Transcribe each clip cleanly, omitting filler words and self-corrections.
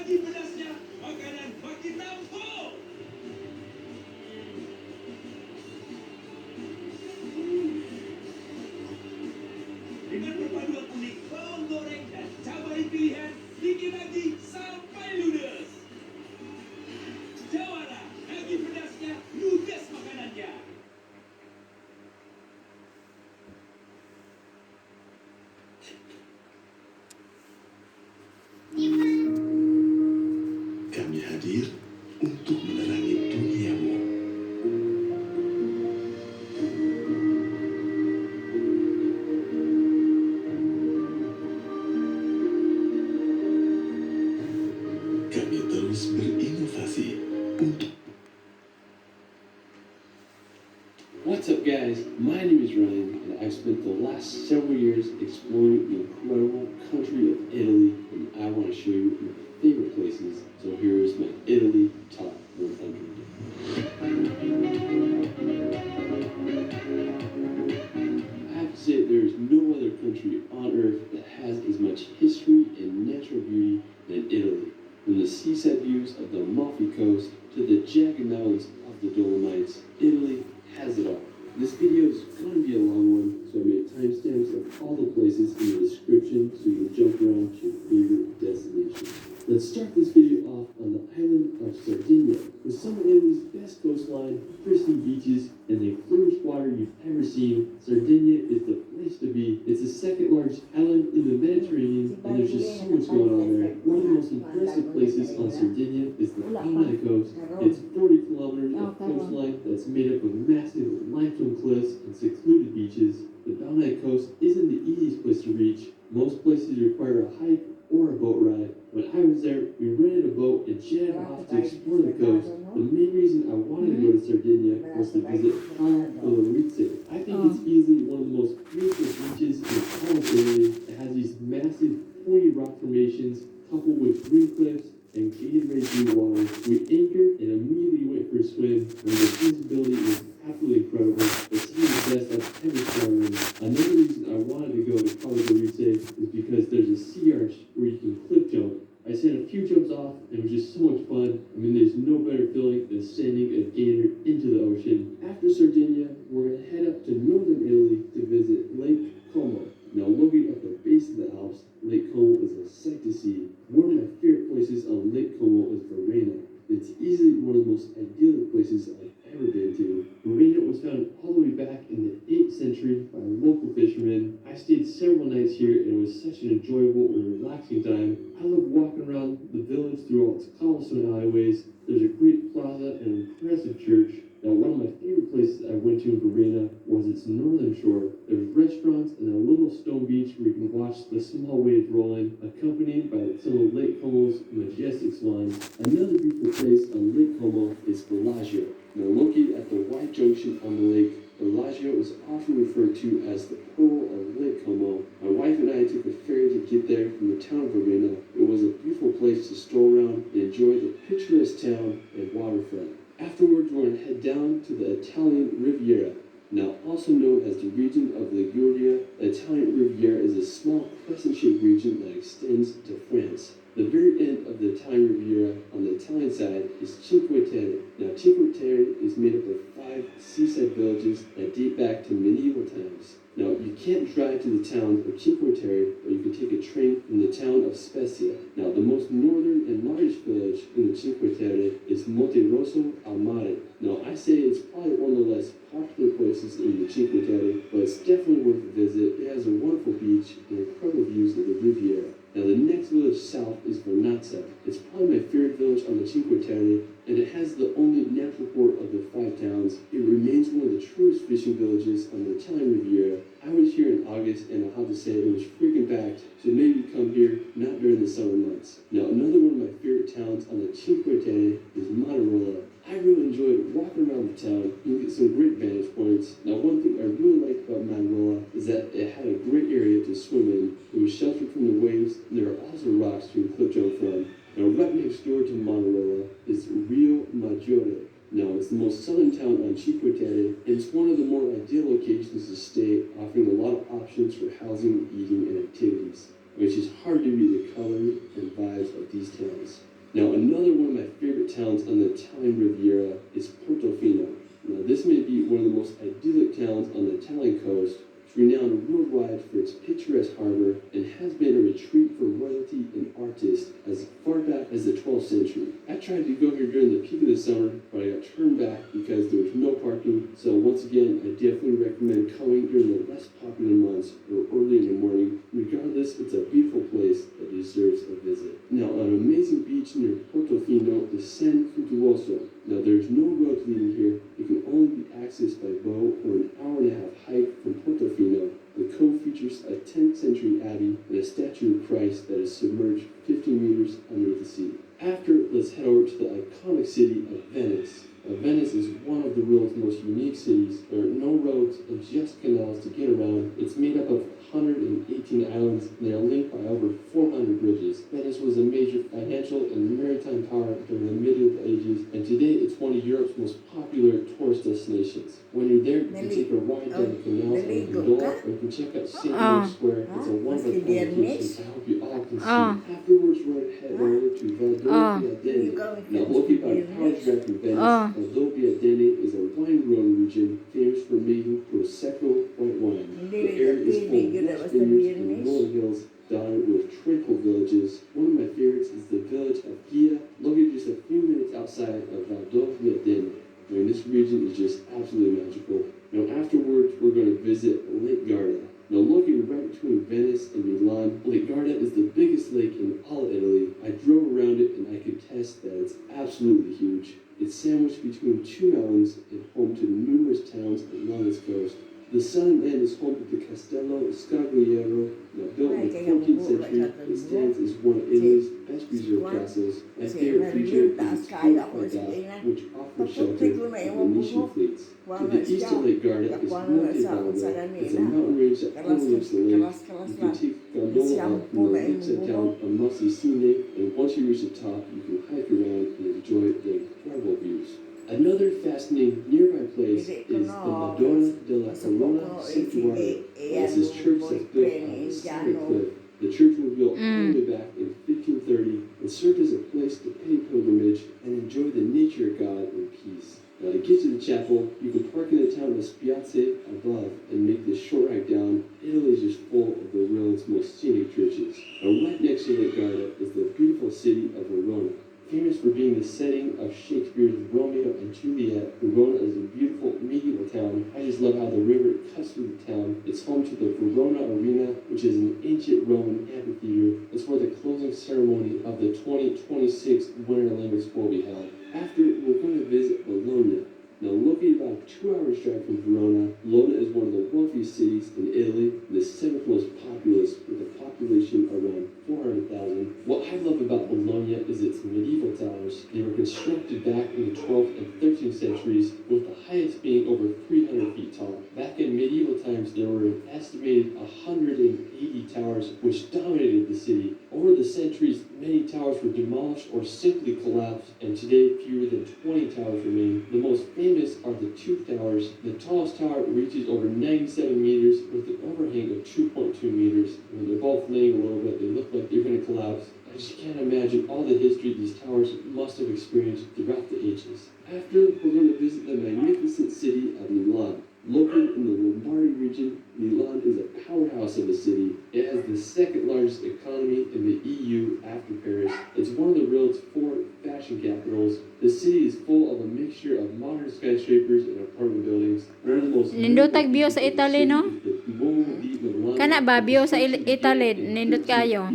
lagi pedasnya, makanan makin tampol. Dengan perpaduan unik bawang goreng dan cabai pilihan, bikin lagi sampai ludes. Jawara, lagi pedasnya, ludes makanannya. Kami hadir untuk menerangi duniamu. Kami terus berinovasi untuk. What's up, guys? My name is Ryan, and I've spent the last several years exploring the incredible country of Italy, and I want to show you my favorite places. So here is my Italy Top 100. I have to say, there is no other country on earth that has as much history and natural beauty than Italy. From the seaside views of the Amalfi Coast to the jagged mountains of the Dolomites, Italy has it all. This video is going to be a long one, so I made timestamps of all the places in the description so you can jump around to your favorite destination. Let's start this video off on the island of Sardinia, with some of Italy's best coastline, pristine beaches, and the clearest water you've ever seen. Sardinia is the place to be. It's the second largest island in the Mediterranean, and there's just so much going on there. One of the most impressive places on Sardinia is the Donai Coast. It's 40 kilometers of coastline that's made up of massive limestone cliffs and secluded beaches. The Donai Coast isn't the easiest place to reach. Most places require a hike or a boat ride. When I was there, we rented a boat and jetted off to explore the coast. The main reason I wanted to go to Sardinia was to visit Cagliari. I think it's easily one of the most beautiful beaches in all of Italy. It has these massive pointy rock formations coupled with green cliffs and gated blue water. We anchored and immediately went for a swim, and the visibility was absolutely incredible. It's some of the best I've ever swum in. Another reason I wanted to go to Cagliari is because there's a sea arch where you can cliff jump. I sent a few jumps off, and it was just so much fun. I mean, there's no better feeling than sending a gator into the ocean. After Sardinia, we're going to head up to northern Italy to visit Lake Como. Now, looking at the base of the Alps, Lake Como is a sight to see. One of my favorite places on Lake Como is Verona. It's easily one of the most idyllic places I've ever been to. Verona was founded all the way back in the 8th century by local fishermen. I stayed several nights here, and it was such an enjoyable and relaxing time. I love walking around the village through all its cobblestone alleyways. There's a great plaza and an impressive church. Now, one of my favorite places I went to in Verona was its northern shore. There's restaurants and a little stone beach where you can watch the small waves rolling, accompanied by some of Lake Como's majestic swans. Another beautiful place on Lake Como is Bellagio. Now, located at the wide junction on the lake, Bellagio is often referred to as the Pearl of Lake Como. My wife and I took a ferry to get there from the town of Verona. It was a beautiful place to stroll around and enjoy the picturesque town and waterfront. Afterwards, we're going to head down to the Italian Riviera. Now, also known as the region of Liguria, the Italian Riviera is a small crescent-shaped region that extends to France. The very end of the Italian Riviera on the Italian side is Cinque Terre. Now, Cinque Terre is made up of 5 seaside villages that date back to medieval times. Now, you can't drive to the town of Cinque Terre, but you can take a train from the town of Spezia. Now, the most northern and largest village in the Cinque Terre is Monterosso al Mare. Now, I say it's probably one of the less popular places in the Cinque Terre, but it's definitely worth a visit. It has a wonderful beach and incredible views of the Riviera. Now, the next village south is Vernazza. It's probably my favorite village on the Cinque Terre, and it has the only natural port of the 5 towns. It remains one of the truest fishing villages on the Italian Riviera. I was here in August, and I'll have to say it was freaking packed, so maybe come here, not during the summer months. Now, another one of my favorite towns on the Cinque Terre is Manarola. I really enjoyed walking around the town. You can get some great vantage points. Now, one thing I really liked about Manarola is that it had a great area to swim in. It was sheltered from the waves, and there are also rocks you can cliff jump from. Now, right next door to Manarola is Rio Maggiore. Now, it's the most southern town on Cinque Terre, and it's one of the more ideal locations to stay, offering a lot of options for housing, eating, and activities, which is hard to beat the color and vibes of these towns. Now, another one of my favorite towns on the Italian Riviera is Portofino. Now, this may be one of the most idyllic towns on the Italian coast. It's renowned worldwide for its picturesque harbor and has been a retreat for royalty and artists as far back as the 12th century. I tried to go here during the peak of the summer, but I got turned back because there was no parking. So once again, I definitely recommend coming during the less popular months or early in the morning. Regardless, it's a beautiful place that deserves a visit. Now, an amazing beach near Portofino is San Fruttuoso. Now, there's no road leading here. It can only be accessed by boat or an hour-and-a-half hike from Portofino. The cove features a 10th century abbey and a statue of Christ that is submerged 15 meters under the sea. After, let's head over to the iconic city of Venice. Venice is one of the world's most unique cities. There are no roads and just canals to get around. It's made up of 118 islands and they are linked by over 400 bridges. Venice was a major financial and maritime power during the Middle Ages, and today it's one of Europe's most popular tourist destinations. When you're there, you can take a ride down the canals on a gondola, or you can check out St. Mary's Square. It's a wonderful location. I hope you all can see. Afterwards, we're going to head over to Valdobia Dene. Now, located about an hour's drive from Venice, Valdobia Dene is a wine-growing region famous for making Prosecco white wine. The area is full of lush vineyards and rolling hills dotted with tranquil villages. One of my favorites is the village of Gia, located just a few minutes outside of Valdobia Dene. I mean, this region is just absolutely magical. Now, afterwards, we're going to visit Lake Garda. Now, located right between Venice and Milan, Lake Garda is the biggest lake in all of Italy. I drove around it and I could attest that it's absolutely huge. It's sandwiched between two mountains and home to numerous towns along its coast. The southern end is home to the Castello Scagliero. Now, built in the 14th century, it stands as one of Italy's best preserved castles. My favorite feature is its fortified dock, which offers shelter for Venetian fleets. To the east of Lake Garda is Monte Valdo. It's a mountain range that overlooks the lake. You can take gondola out from the lakeside town of Massicine, and once you reach the top, you can hike around and enjoy the incredible views. Another fascinating nearby place is the Madonna della Corona Sanctuary. This is church that's built on the side of a cliff. The church was built all the way back in 1530 and served as a place to pay pilgrimage and enjoy the nature of God and peace. Now, to get to the chapel, you can park in the town of Spiazze above and make this short hike down. Italy is just full of the world's most scenic churches. Now, right next to Lake Garda is the beautiful city of Verona. Famous for being the setting of Shakespeare's Romeo and Juliet, Verona is a beautiful medieval town. I just love how the river cuts through the town. It's home to the Verona Arena, which is an ancient Roman amphitheater. It's where the closing ceremony of the 2026 Winter Olympics will be held. After, we're going to visit Bologna. Now, located about 2 hours drive from Verona, Bologna is one of the wealthiest cities in Italy, the 7th most populous, with a population around 400,000. What I love about Bologna is its medieval towers. They were constructed back in the 12th and 13th centuries, with the highest being over 300 feet tall. Back in medieval times, there were an estimated 180 towers, which dominated the city. Over the centuries, many towers were demolished or simply collapsed, and today fewer than 20 towers remain. The most famous are the Two Towers. The tallest tower reaches over 97 meters with an overhang of 2.2 meters. When they're both laying a little bit, they look like they're going to collapse. I just can't imagine all the history these towers must have experienced throughout the ages. After, we're going to visit the magnificent city of Milan. Located in the Lombardy region, Milan is a powerhouse of a city. It has the second largest economy in the EU after Paris. It's one of the world's 4 fashion capitals. The city is full of a mixture of modern skyscrapers and apartment buildings. One of the most Nindotag view sa Italy, no? Kana ba view sa Italy? Nindot kayo.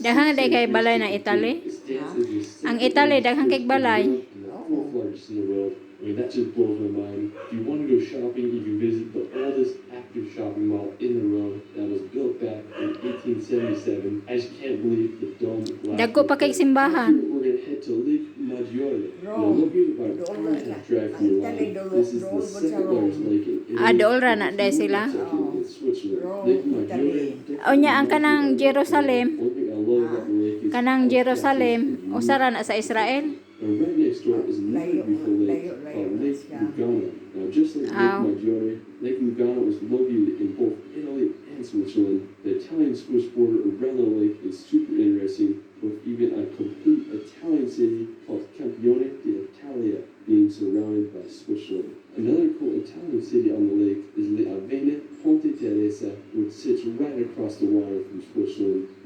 Daghang day kay balay na Italy? Ang Italy daghang kay balay. I mean, that just blows my mind. If you want to go shopping, you can visit the oldest active shopping mall in the world that was built back in 1877. I just can't believe the dome glass. Dagko pa kay simbahan. We're going to head to Lake Maggiore. Now, located about a hour and a half drive from Milan, this is the second largest lake in Italy. Dool ra na day sila. In Switzerland. Lake Maggiore. O nya ang kanang Jerusalem. Kanang Jerusalem usara na sa Israel. Now, right next door is another beautiful lake called Lake Lugano. Now, just like Lake Maggiore, Lake Lugano is located in both Italy and Switzerland. The Italian-Swiss border around the lake is super interesting, with even a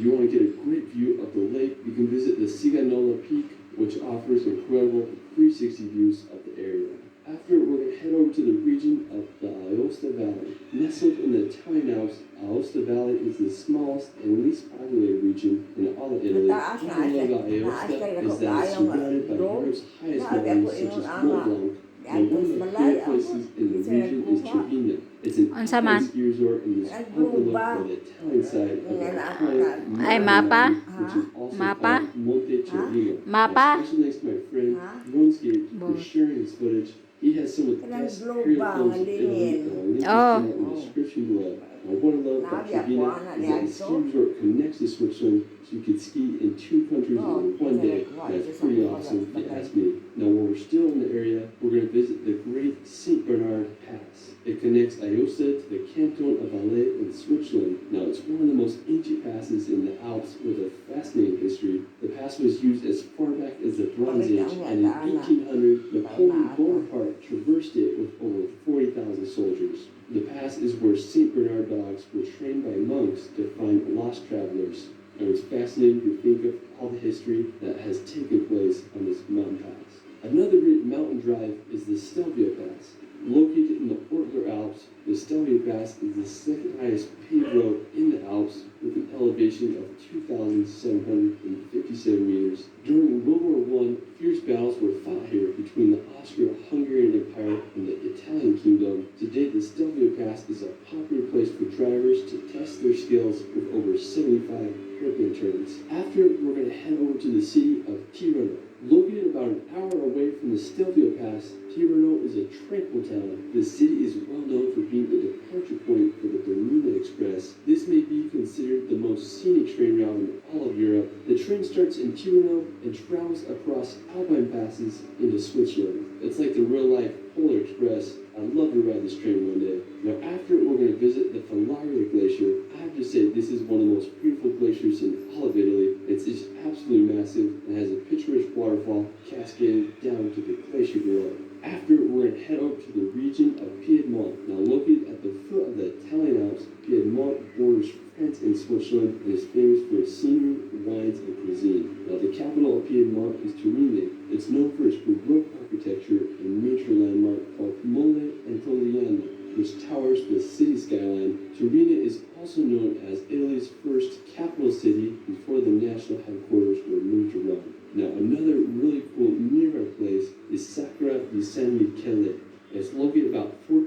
If you want to get a great view of the lake, you can visit the Siganola Peak, which offers incredible 360 views of the area. After, we're going to head over to the region of the Aosta Valley. Nestled in the Italian Alps, Aosta Valley is the smallest and least populated region in all of Italy. What I love about Aosta is that it's surrounded by Europe's highest mountains such as Mont Blanc. And one of my favorite places in the region is Trevino. It's an alpine ski resort in this overlook on the Italian side of the iconic Ay, mapa? which is also Mapa? called Monte Cervino. Mapa? Special thanks to my friend Ronscape for sharing his footage. He has some of the best aerial films of Italy, and I'll link his channel in the description below. Now, what I love about Trevino is that the ski resort connects to Switzerland, so you can ski in 2 countries in one day. That's pretty awesome, if you ask me. Now, while we're still in the area, we're going to visit the Great St. Bernard Pass. It connects Aosta to the canton of Valais in Switzerland. Now, it's one of the most ancient passes in the Alps with a fascinating history. The pass was used as far back as the Bronze Age, and in 1800, Napoleon Bonaparte traversed it with over 40,000 soldiers. The pass is where St. Bernard dogs were trained by monks to find lost travelers. And it's fascinating to think of all the history that has taken place on this mountain pass. Another great mountain drive is the Stelvio Pass. Located in the Ortler Alps, the Stelvio Pass is the second highest paved road in the Alps with an elevation of 2,757 meters. During World War I, fierce battles were fought here between the Austro-Hungarian Empire and the Italian Kingdom. Today, the Stelvio Pass is a popular place for drivers to test their skills with over 75 hairpin turns. After, we're going to head over to the city of Tirano. Located about an hour away from the Stelvio Pass, Tirano is a tranquil town. The city is well known for being a departure point for the Bernina Express. This may be considered the most scenic train route in all of Europe. The train starts in Tirano and travels across Alpine passes into Switzerland. It's like the real-life Polar Express. I'd love to ride this train one day. Now, after, we're going to visit the Falaria Glacier. I have to say, this is one of the most beautiful glaciers in all of Italy. It's just absolutely massive and has a picturesque waterfall cascading down to the glacier below. After, we're going to head over to the region of Piedmont. Now, located at the foot of the Italian Alps, Piedmont borders France and Switzerland and is famous for its scenery, wines, and cuisine. Now, the capital of Piedmont is Turin. It's known for its Baroque architecture and nature landmark called Mole Antogliano, which towers the city skyline. Turin is also known as Italy's first capital city before the national headquarters were moved to Rome. Now, another really cool nearby place is Sacra di San Michele. It's located about 4